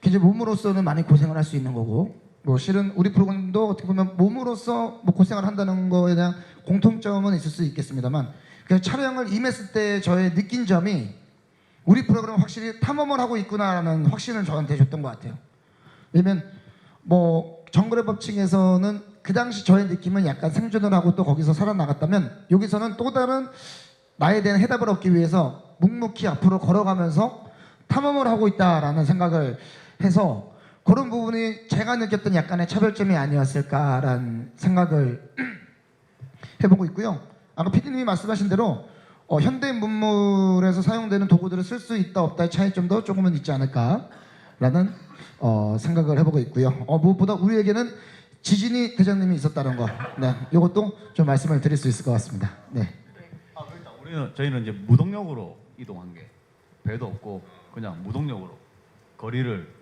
Speaker 5: 굉장히 몸으로서는 많이 고생을 할 수 있는 거고 뭐 실은 우리 프로그램도 어떻게 보면 몸으로서 뭐 고생을 한다는 거에 대한 공통점은 있을 수 있겠습니다만 그냥 촬영을 임했을 때 저의 느낀 점이 우리 프로그램은 확실히 탐험을 하고 있구나라는 확신을 저한테 줬던 것 같아요. 왜냐면 뭐 정글의 법칙에서는 그 당시 저의 느낌은 약간 생존을 하고 또 거기서 살아나갔다면 여기서는 또 다른 나에 대한 해답을 얻기 위해서 묵묵히 앞으로 걸어가면서 탐험을 하고 있다라는 생각을 해서 그런 부분이 제가 느꼈던 약간의 차별점이 아니었을까라는 생각을 해보고 있고요. 아까 PD님이 말씀하신 대로 현대 문물에서 사용되는 도구들을 쓸 수 있다 없다의 차이점도 조금은 있지 않을까라는 생각을 해보고 있고요. 무엇보다 우리에게는 지진이 대장님이 있었다는 거, 네, 이것도 좀 말씀을 드릴 수 있을 것 같습니다. 네.
Speaker 6: 저희는 이제 무동력으로 이동한 게 배도 없고 그냥 무동력으로 거리를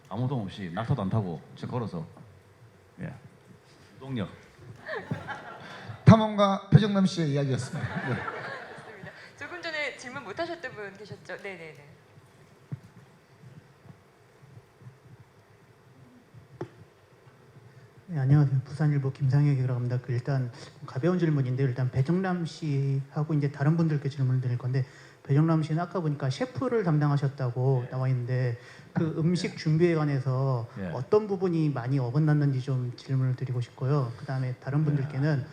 Speaker 6: 아무 동 없이 낙타도 안 타고 지금 걸어서 무동력.
Speaker 5: 탐험가 표정남 씨의 이야기였습니다. 네.
Speaker 1: 좋습니다. 조금 전에 질문 못 하셨던 분 계셨죠? 네네네.
Speaker 11: 네, 안녕하세요. 부산일보 김상혁이라고 합니다. 일단 가벼운 질문인데 일단 배정남 씨하고 이제 다른 분들께 질문을 드릴 건데 배정남 씨는 아까 보니까 셰프를 담당하셨다고 나와 있는데 그 음식 준비에 관해서 어떤 부분이 많이 어긋났는지 좀 질문을 드리고 싶고요. 그 다음에 다른 분들께는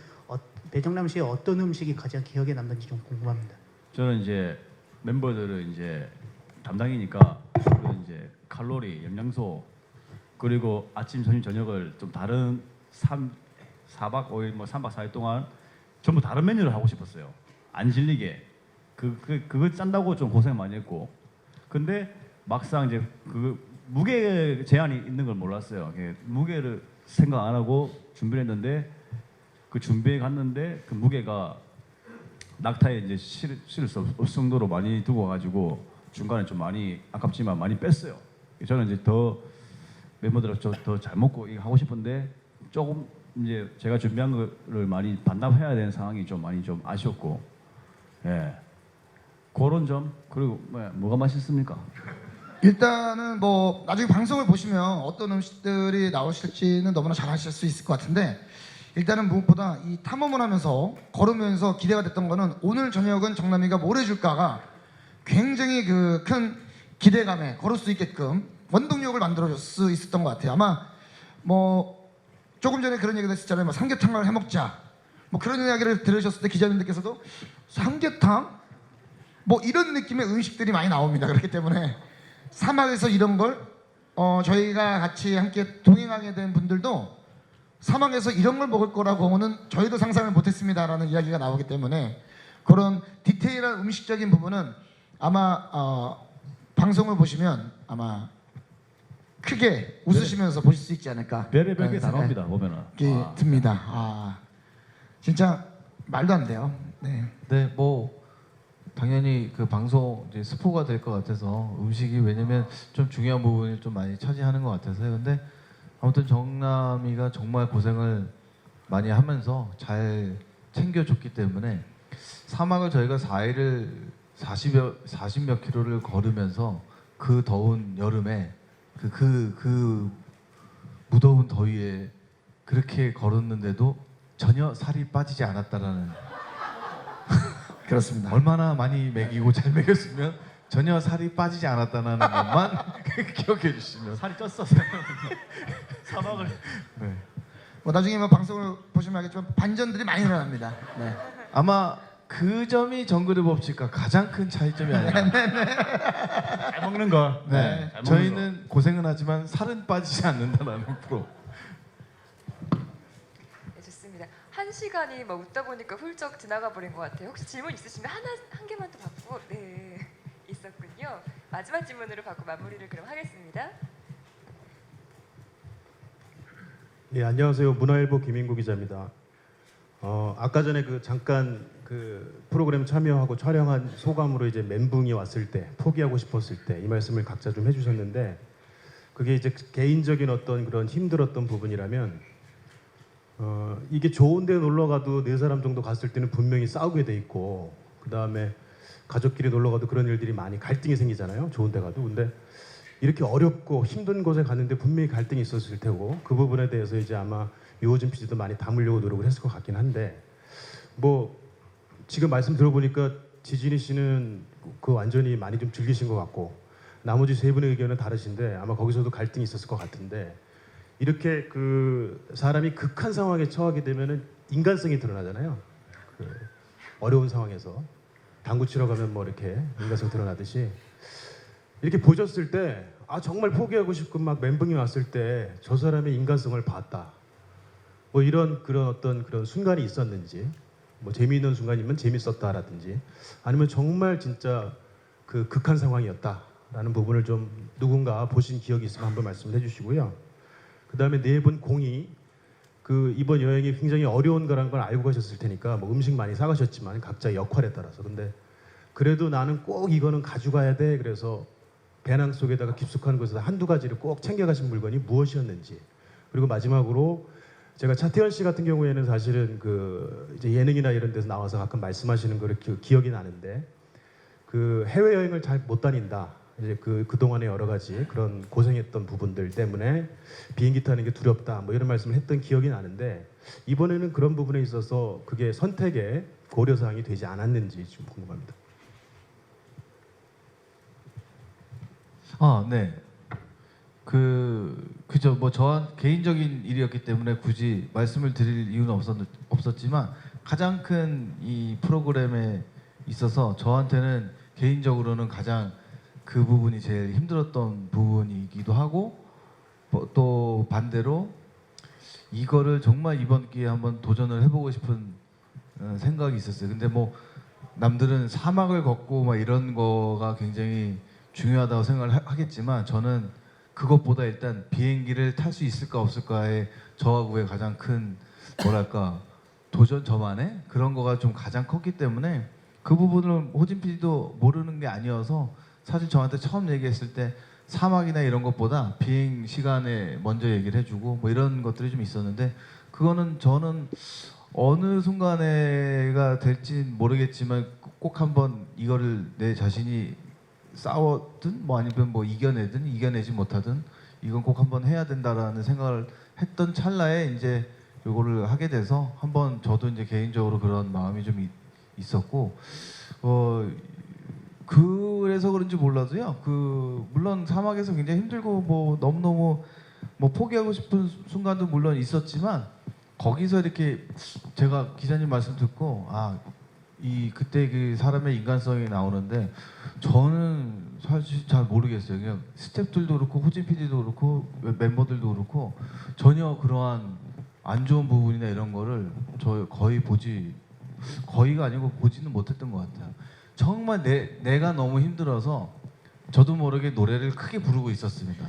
Speaker 11: 배정남 씨의 어떤 음식이 가장 기억에 남는지 좀 궁금합니다.
Speaker 6: 저는 이제 멤버들은 이제 담당이니까 이제 칼로리, 영양소 그리고 아침, 점심, 저녁을 좀 다른 4박 5일 뭐 3박 4일 동안 전부 다른 메뉴를 하고 싶었어요. 안 질리게. 그거 짠다고 좀 고생 많이 했고. 근데 막상 이제 그 무게 제한이 있는 걸 몰랐어요. 무게를 생각 안 하고 준비를 했는데 그 준비에 갔는데 그 무게가 낙타에 이제 실을 수 없을 정도로 많이 두고 가지고 중간에 좀 많이 아깝지만 많이 뺐어요. 저는 이제 더 멤버들하고 더 잘 먹고 이거 하고 싶은데 조금 이제 제가 준비한 거를 많이 반납해야 되는 상황이 좀 많이 좀 아쉬웠고, 그런 점. 그리고 뭐가 맛있습니까?
Speaker 5: 일단은 뭐 나중에 방송을 보시면 어떤 음식들이 나오실지는 너무나 잘 아실 수 있을 것 같은데 일단은 무엇보다 이 탐험을 하면서 걸으면서 기대가 됐던 거는 오늘 저녁은 정남이가 뭘 해줄까가 굉장히 그 큰 기대감에 걸을 수 있게끔 원동력을 만들어줄 수 있었던 것 같아요. 아마 뭐 조금 전에 그런 얘기도 했었잖아요. 뭐 삼계탕을 해먹자 뭐 그런 이야기를 들으셨을 때 기자님들께서도 삼계탕? 뭐 이런 느낌의 음식들이 많이 나옵니다. 그렇기 때문에 사막에서 이런 걸 저희가 같이 함께 동행하게 된 분들도 사막에서 이런 걸 먹을 거라고는 저희도 상상을 못했습니다라는 이야기가 나오기 때문에 그런 디테일한 음식적인 부분은 아마 방송을 보시면 아마 크게 웃으시면서 보실 수 있지 않을까
Speaker 6: 별의별 게 다
Speaker 5: 생각이
Speaker 6: 나옵니다 보면은.
Speaker 5: 듭니다. 아 진짜 말도 안 돼요. 네.
Speaker 4: 네, 뭐 당연히 그 방송 이제 스포가 될 것 같아서 음식이 왜냐면 좀 중요한 부분을 좀 많이 차지하는 것 같아서요. 근데 아무튼 정남이가 정말 고생을 많이 하면서 잘 챙겨줬기 때문에 사막을 저희가 4일을 40몇 킬로를 걸으면서 그 더운 여름에 그 무더운 더위에 그렇게 걸었는데도 전혀 살이 빠지지 않았다라는
Speaker 5: 그렇습니다.
Speaker 4: 얼마나 많이 먹이고 잘 먹였으면 전혀 살이 빠지지 않았다는 것만 기억해 주시면
Speaker 6: 살이 쪘어. 사막을.
Speaker 4: 네.
Speaker 5: 뭐 나중에 뭐 방송을 보시면 알겠지만 반전들이 많이 일어납니다. 네.
Speaker 4: 아마 그 점이 정글의 법칙과 가장 큰 차이점이 아닐까.
Speaker 6: 잘 먹는 거.
Speaker 4: 네.
Speaker 6: 잘 먹는
Speaker 4: 저희는 고생은 하지만 살은 빠지지 않는다라는 프로.
Speaker 1: 네, 좋습니다. 1시간이 뭐 웃다 보니까 훌쩍 지나가 버린 것 같아요. 혹시 질문 있으시면 한 개만 더 받고 네 있었군요. 마지막 질문으로 받고 마무리를 그럼 하겠습니다.
Speaker 12: 네, 안녕하세요. 문화일보 김인구 기자입니다. 아까 전에 잠깐 프로그램 참여하고 촬영한 소감으로 이제 멘붕이 왔을 때, 포기하고 싶었을 때 이 말씀을 각자 좀 해주셨는데 그게 이제 개인적인 어떤 그런 힘들었던 부분이라면 이게 좋은데 놀러 가도 4사람 정도 갔을 때는 분명히 싸우게 돼 있고 그 다음에 가족끼리 놀러 가도 그런 일들이 많이 갈등이 생기잖아요. 좋은데 가도. 근데 이렇게 어렵고 힘든 곳에 갔는데 분명히 갈등이 있었을 테고 그 부분에 대해서 이제 아마 유호진 PD도 많이 담으려고 노력을 했을 것 같긴 한데 뭐 지금 말씀 들어보니까 지진이 씨는 그 완전히 많이 좀 즐기신 것 같고 나머지 3분의 의견은 다르신데 아마 거기서도 갈등이 있었을 것 같은데 이렇게 사람이 극한 상황에 처하게 되면은 인간성이 드러나잖아요. 어려운 상황에서 당구 치러 가면 뭐 이렇게 인간성 드러나듯이 이렇게 보셨을 때 정말 포기하고 싶고 막 멘붕이 왔을 때 저 사람의 인간성을 봤다. 뭐 이런 그런 순간이 있었는지 뭐 재미있는 순간이면 재밌었다라든지 아니면 정말 진짜 그 극한 상황이었다라는 부분을 좀 누군가 보신 기억이 있으면 한번 말씀을 해주시고요. 그 다음에 4분 공이 이번 여행이 굉장히 어려운 거라는 걸 알고 가셨을 테니까 뭐 음식 많이 사가셨지만 각자 역할에 따라서 근데 그래도 나는 꼭 이거는 가져가야 돼. 그래서 배낭 속에다가 깊숙한 곳에서 한두 가지를 꼭 챙겨가신 물건이 무엇이었는지 그리고 마지막으로 제가 차태현 씨 같은 경우에는 사실은 이제 예능이나 이런 데서 나와서 가끔 말씀하시는 거를 기억이 나는데 해외 여행을 잘 못 다닌다. 이제 그동안의 여러 가지 그런 고생했던 부분들 때문에 비행기 타는 게 두렵다. 뭐 이런 말씀을 했던 기억이 나는데 이번에는 그런 부분에 있어서 그게 선택의 고려 사항이 되지 않았는지 좀 궁금합니다.
Speaker 4: 네. 그죠. 뭐 저한 개인적인 일이었기 때문에 굳이 말씀을 드릴 이유는 없었지만 가장 큰 이 프로그램에 있어서 저한테는 개인적으로는 가장 그 부분이 제일 힘들었던 부분이기도 하고 또 반대로 이거를 정말 이번 기회에 한번 도전을 해보고 싶은 생각이 있었어요. 근데 뭐 남들은 사막을 걷고 막 이런 거가 굉장히 중요하다고 생각을 하겠지만 저는 그것보다 일단 비행기를 탈 수 있을까 없을까의 저하고의 가장 큰 뭐랄까 도전 저만의 그런 거가 좀 가장 컸기 때문에 그 부분을 호진 PD도 모르는 게 아니어서 사실 저한테 처음 얘기했을 때 사막이나 이런 것보다 비행 시간에 먼저 얘기를 해주고 뭐 이런 것들이 좀 있었는데 그거는 저는 어느 순간에가 될지 모르겠지만 꼭 한번 이거를 내 자신이 싸웠든 뭐 아니면 뭐 이겨내든 이겨내지 못하든 이건 꼭 한번 해야 된다라는 생각을 했던 찰나에 이제 요거를 하게 돼서 한번 저도 이제 개인적으로 그런 마음이 좀 있었고 그래서 그런지 몰라도요. 물론 사막에서 굉장히 힘들고 뭐 너무너무 뭐 포기하고 싶은 순간도 물론 있었지만 거기서 이렇게 제가 기자님 말씀 듣고 그때 그 사람의 인간성이 나오는데 저는 사실 잘 모르겠어요. 그냥 스태프들도 그렇고 호진 PD도 그렇고 멤버들도 그렇고 전혀 그러한 안 좋은 부분이나 이런 거를 저 거의가 아니고 보지는 못했던 것 같아요. 정말 내가 너무 힘들어서 저도 모르게 노래를 크게 부르고 있었습니다.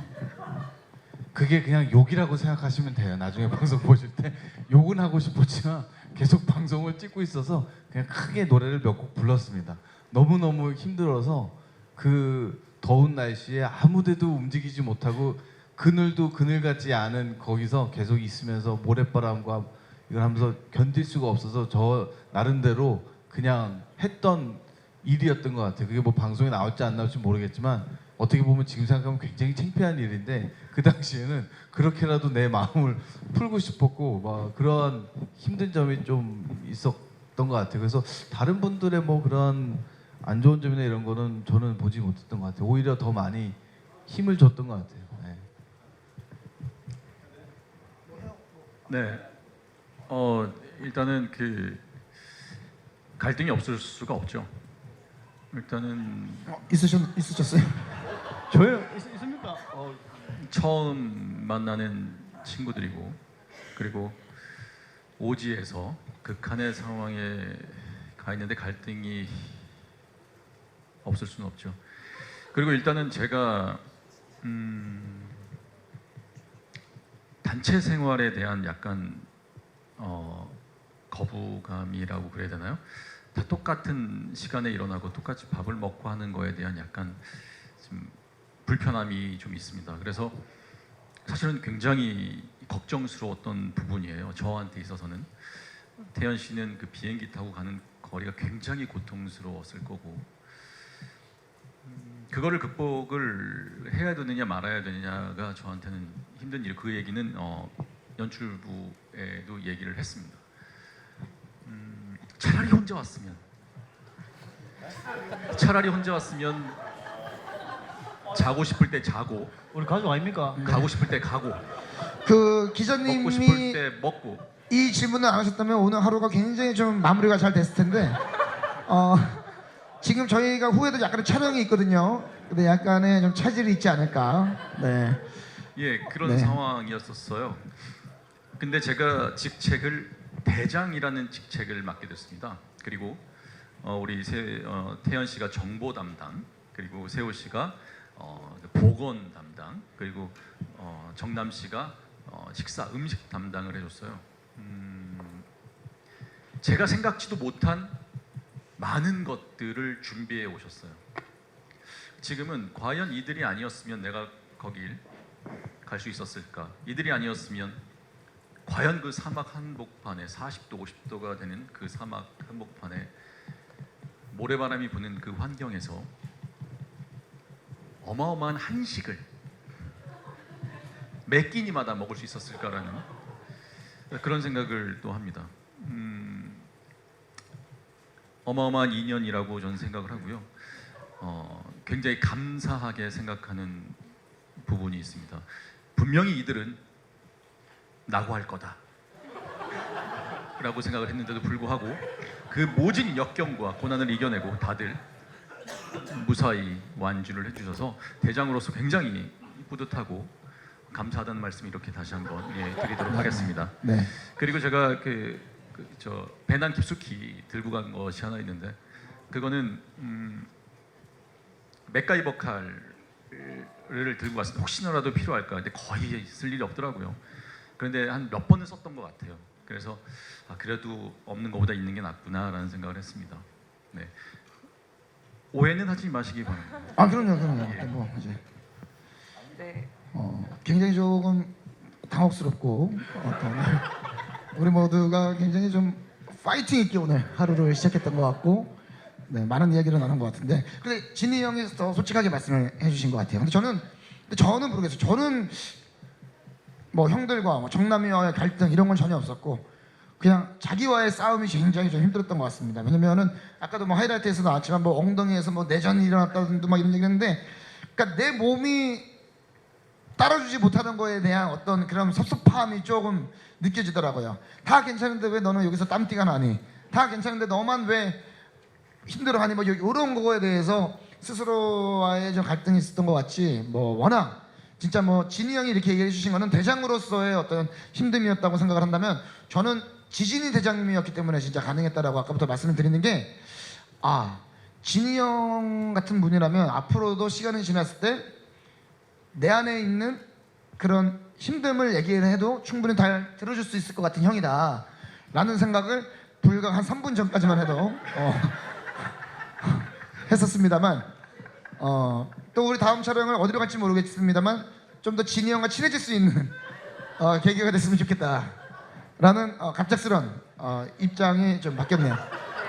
Speaker 4: 그게 그냥 욕이라고 생각하시면 돼요. 나중에 방송 보실 때 욕은 하고 싶었지만 계속 방송을 찍고 있어서 그냥 크게 노래를 몇 곡 불렀습니다. 너무너무 힘들어서 그 더운 날씨에 아무데도 움직이지 못하고 그늘도 그늘 같지 않은 거기서 계속 있으면서 모래바람과 이걸 하면서 견딜 수가 없어서 저 나름대로 그냥 했던 일이었던 것 같아요. 그게 뭐 방송에 나올지 안 나올지 모르겠지만 어떻게 보면 지금 생각하면 굉장히 창피한 일인데 그 당시에는 그렇게라도 내 마음을 풀고 싶었고 막 그런 힘든 점이 좀 있었던 것 같아요. 그래서 다른 분들의 뭐 그런 안 좋은 점이나 이런 거는 저는 보지 못했던 것 같아요. 오히려 더 많이 힘을 줬던 것 같아요. 네.
Speaker 3: 네. 일단은 그 갈등이 없을 수가 없죠. 일단은
Speaker 5: 있으셨어요?
Speaker 6: 저요 있습니까?
Speaker 3: 처음 만나는 친구들이고 그리고 오지에서 극한의 상황에 가 있는데 갈등이 없을 수는 없죠. 그리고 일단은 제가 단체 생활에 대한 약간 거부감이라고 그래야 되나요? 다 똑같은 시간에 일어나고 똑같이 밥을 먹고 하는 거에 대한 약간 좀 불편함이 좀 있습니다. 그래서 사실은 굉장히 걱정스러웠던 부분이에요. 저한테 있어서는 태연 씨는 그 비행기 타고 가는 거리가 굉장히 고통스러웠을 거고 그거를 극복을 해야 되느냐 말아야 되느냐가 저한테는 힘든 일. 그 얘기는 연출부에도 얘기를 했습니다. 차라리 혼자 왔으면 자고 싶을 때 자고
Speaker 6: 우리 가족 아닙니까?
Speaker 3: 가고 싶을 때 가고
Speaker 5: 그
Speaker 3: 먹고 싶을
Speaker 5: 기자님이
Speaker 3: 때 먹고
Speaker 5: 이 질문을 안 하셨다면 오늘 하루가 굉장히 좀 마무리가 잘 됐을 텐데 지금 저희가 후에도 약간의 촬영이 있거든요. 근데 약간의 좀 차질이 있지 않을까. 네.
Speaker 3: 예, 그런
Speaker 5: 네.
Speaker 3: 상황이었었어요. 근데 제가 직책을 대장이라는 직책을 맡게 됐습니다. 그리고 우리 태연 씨가 정보 담당, 그리고 세호 씨가 보건 담당, 그리고 정남 씨가 식사 음식 담당을 해줬어요. 제가 생각지도 못한 많은 것들을 준비해 오셨어요. 지금은 과연 이들이 아니었으면 내가 거길 갈 수 있었을까? 이들이 아니었으면 과연 그 사막 한복판에 40도 50도가 되는 그 사막 한복판에 모래바람이 부는 그 환경에서 어마어마한 한식을 매 끼니마다 먹을 수 있었을까라는 그런 생각을 또 합니다. 어마어마한 인연이라고 저는 생각을 하고요. 굉장히 감사하게 생각하는 부분이 있습니다. 분명히 이들은 낙오할 거다 라고 생각을 했는데도 불구하고 그 모진 역경과 고난을 이겨내고 다들 무사히 완주를 해주셔서 대장으로서 굉장히 뿌듯하고 감사하다는 말씀 이렇게 다시 한번 드리도록 하겠습니다.
Speaker 5: 네.
Speaker 3: 그리고 제가 저 배낭 깊숙이 들고 간 것이 하나 있는데 그거는 맥가이버 칼을 들고 갔습니다. 혹시나라도 필요할까. 근데 거의 쓸 일이 없더라고요. 그런데 한 몇 번은 썼던 것 같아요. 그래서 그래도 없는 것보다 있는 게 낫구나라는 생각을 했습니다. 네. 오해는 하지 마시기 바랍니다.
Speaker 5: 그럼요.
Speaker 3: 예.
Speaker 5: 뭐 이제
Speaker 1: 네.
Speaker 5: 굉장히 조금 당혹스럽고 우리 모두가 굉장히 좀 파이팅 있게 오늘 하루를 시작했던 것 같고 네, 많은 이야기를 나눈 것 같은데 근데 진희 형이 더 솔직하게 말씀을 해주신 것 같아요. 근데 저는 모르겠어요. 저는 뭐 형들과 뭐 정남이와의 갈등 이런 건 전혀 없었고 그냥 자기와의 싸움이 굉장히 좀 힘들었던 것 같습니다. 왜냐면은 아까도 뭐 하이라이트에서 나왔지만 뭐 엉덩이에서 뭐 내전이 일어났다든지 막 이런 얘기했는데 그러니까 내 몸이 따라주지 못하는 거에 대한 어떤 그런 섭섭함이 조금 느껴지더라고요. 다 괜찮은데 왜 너는 여기서 땀띠가 나니? 다 괜찮은데 너만 왜 힘들어하니? 뭐 이런 거에 대해서 스스로와의 좀 갈등이 있었던 것 같지. 뭐 워낙 진짜 뭐 진희 형이 이렇게 얘기해 주신 거는 대장으로서의 어떤 힘듦이었다고 생각을 한다면 저는 지진이 대장님이었기 때문에 진짜 가능했다라고 아까부터 말씀을 드리는 게 진희 형 같은 분이라면 앞으로도 시간이 지났을 때 내 안에 있는 그런 힘듦을 얘기를 해도 충분히 잘 들어줄 수 있을 것 같은 형이다 라는 생각을 불과 한 3분 전까지만 해도 했었습니다만 또 우리 다음 촬영을 어디로 갈지 모르겠습니다만 좀 더 진이 형과 친해질 수 있는 계기가 됐으면 좋겠다 라는 갑작스런 입장이 좀 바뀌었네요.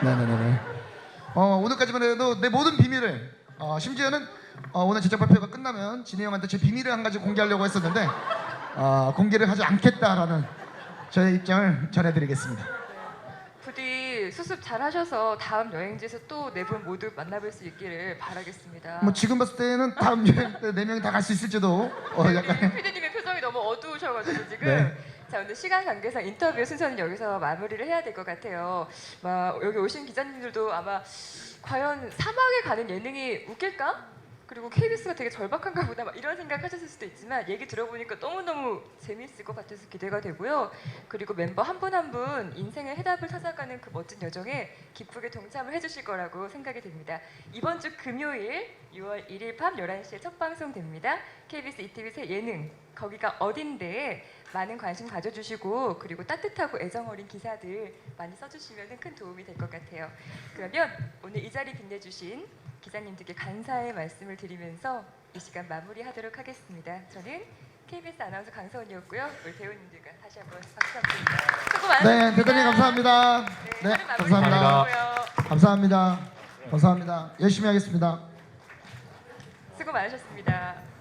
Speaker 5: 네네네. 오늘까지만 해도 내 모든 비밀을 심지어는 오늘 제작 발표가 끝나면 진이 형한테 제 비밀을 한 가지 공개하려고 했었는데 공개를 하지 않겠다라는 저의 입장을 전해드리겠습니다.
Speaker 1: 부디 수습 잘하셔서 다음 여행지에서 또 네 분 모두 만나뵐 수 있기를 바라겠습니다.
Speaker 5: 뭐 지금 봤을 때는 다음 여행 때 4명이 다 갈 수 있을지도 약간
Speaker 1: 피디님의 표정이 너무 어두우셔가지고 지금.
Speaker 5: 네.
Speaker 1: 자, 오늘 시간 관계상 인터뷰 순서는 여기서 마무리를 해야 될 것 같아요. 여기 오신 기자님들도 아마 과연 사막에 가는 예능이 웃길까? 그리고 KBS가 되게 절박한가 보다 이런 생각하셨을 수도 있지만 얘기 들어보니까 너무너무 재미있을 것 같아서 기대가 되고요. 그리고 멤버 한 분 한 분 인생의 해답을 찾아가는 그 멋진 여정에 기쁘게 동참을 해주실 거라고 생각이 됩니다. 이번 주 금요일 6월 1일 밤 11시에 첫 방송됩니다. KBS ETV 새 예능 거기가 어딘데 많은 관심 가져주시고 그리고 따뜻하고 애정 어린 기사들 많이 써주시면 큰 도움이 될 것 같아요. 그러면 오늘 이 자리 빛내주신 기자님들께 감사의 말씀을 드리면서 이 시간 마무리하도록 하겠습니다. 저는 KBS 아나운서 강서원이었고요. 우리 배우님들과 다시 한번 박수 부탁드립니다. 수고 많으셨습니다.
Speaker 5: 네, 대단히 감사합니다.
Speaker 1: 네,
Speaker 5: 네,
Speaker 1: 마무리
Speaker 5: 감사합니다.
Speaker 1: 부탁드리고요.
Speaker 5: 감사합니다. 열심히 하겠습니다.
Speaker 1: 수고 많으셨습니다.